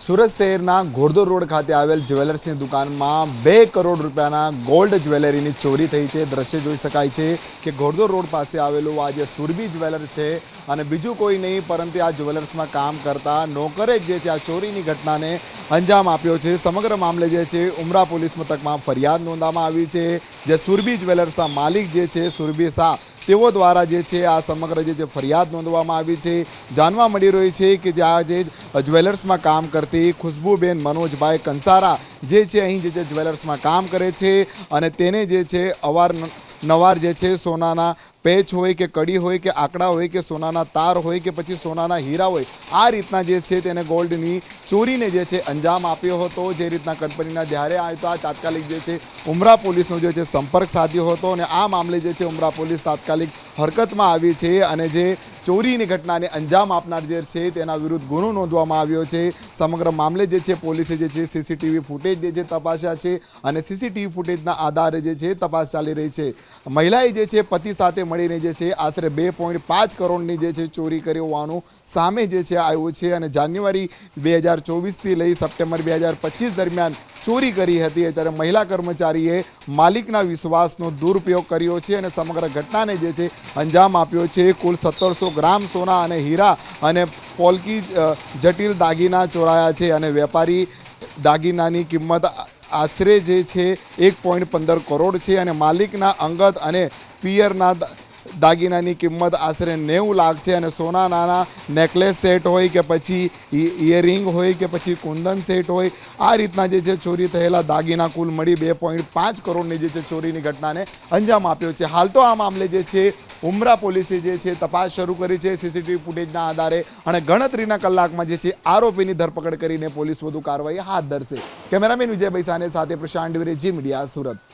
સુરત શહેરના ઘોડદોર રોડ ખાતે આવેલ જ્વેલર્સની દુકાનમાં 2 કરોડ રૂપિયાના ગોલ્ડ જ્વેલરીની ચોરી થઈ છે। દ્રશ્ય જોઈ શકાય છે કે ઘોડદોર રોડ પાસે આવેલું આ જે સુરભી જ્વેલર્સ છે અને બીજું કોઈ નહીં પરંતુ આ જ્વેલર્સમાં કામ કરતા નોકરે જે છે આ ચોરીની ઘટનાને અંજામ આપ્યો છે। સમગ્ર મામલે જે છે ઉમરા પોલીસ મથકમાં ફરિયાદ નોંધવામાં આવી છે। જે સુરભી જ્વેલર્સના માલિક જે છે સુરભી શાહ તેઓ દ્વારા જે છે આ સમગ્ર જે છે ફરિયાદ નોંધવામાં આવી છે। જાણવા મળી રહ્યું છે કે જે આ જે જ્વેલર્સમાં કામ કરતી ખુશ્બુબેન મનોજભાઈ કંસારા જે છે અહીં જે છે જ્વેલર્સમાં કામ કરે છે અને તેને જે છે અવારનવાર જે છે સોનાના પેચ હોય કે કડી હોય કે આંકડા હોય કે સોનાના તાર હોય કે પછી સોનાના હીરા હોય આ રીતના જે છે તેને ગોલ્ડની ચોરીને જે છે અંજામ આપ્યો હતો। જે રીતના કંપનીના જ્યારે આવ્યો તો આ તાત્કાલિક જે છે ઉમરા પોલીસનો જે છે સંપર્ક સાધ્યો હતો અને આ મામલે જે છે ઉમરા પોલીસ તાત્કાલિક હરકતમાં આવી છે અને જે ચોરીની ઘટનાને અંજામ આપનાર જે છે તેના વિરુદ્ધ ગુનો નોંધવામાં આવ્યો છે। સમગ્ર મામલે જે છે પોલીસે જે છે સીસીટીવી ફૂટેજ જે છે તપાસ્યા છે અને સીસીટીવી ફૂટેજના આધારે જે છે તપાસ ચાલી રહી છે। મહિલાએ જે છે પતિ સાથે મળીને જે છે આશરે 2.5 કરોડની જે છે ચોરી કરી હોવાનું સામે જે છે આવ્યું છે અને જાન્યુઆરી 2024થી લઈ સપ્ટેમ્બર 2025 દરમિયાન ચોરી કરી હતી। ત્યારે મહિલા કર્મચારીએ માલિકના વિશ્વાસનો દુરુપયોગ કર્યો છે અને સમગ્ર ઘટનાને જે છે અંજામ આપ્યો છે। કુલ 1700 ગ્રામ સોના અને હીરા અને પોલકી જટિલ દાગીના ચોરાયા છે અને વેપારી દાગીનાની કિંમત આશરે જે છે 1.15 કરોડ છે અને માલિકના અંગત અને પિયરના દાગીનાની કિંમત આશરે 90 લાખ છે અને સોનાના નેકલેસ સેટ હોય કે પછી ઇયરિંગ હોય કે પછી કુંદન સેટ હોય આ રીતના જે છે ચોરી થયેલા દાગીના કુલ મળી 2.5 કરોડની જે છે ચોરીની ઘટનાને અંજામ આપ્યો છે। હાલ તો આ મામલે જે છે ઉમરા પોલીસે જે છે તપાસ શરૂ કરી છે સીસીટીવી ફૂટેજના આધારે અને ગણતરીના કલાકમાં જે છે આરોપીની ધરપકડ કરીને પોલીસ વધુ કાર્યવાહી હાથ ધરશે। કેમેરામેન વિજય બૈસાને સાથે પ્રશાંત ડુબરે, જી મીડિયા, સુરત।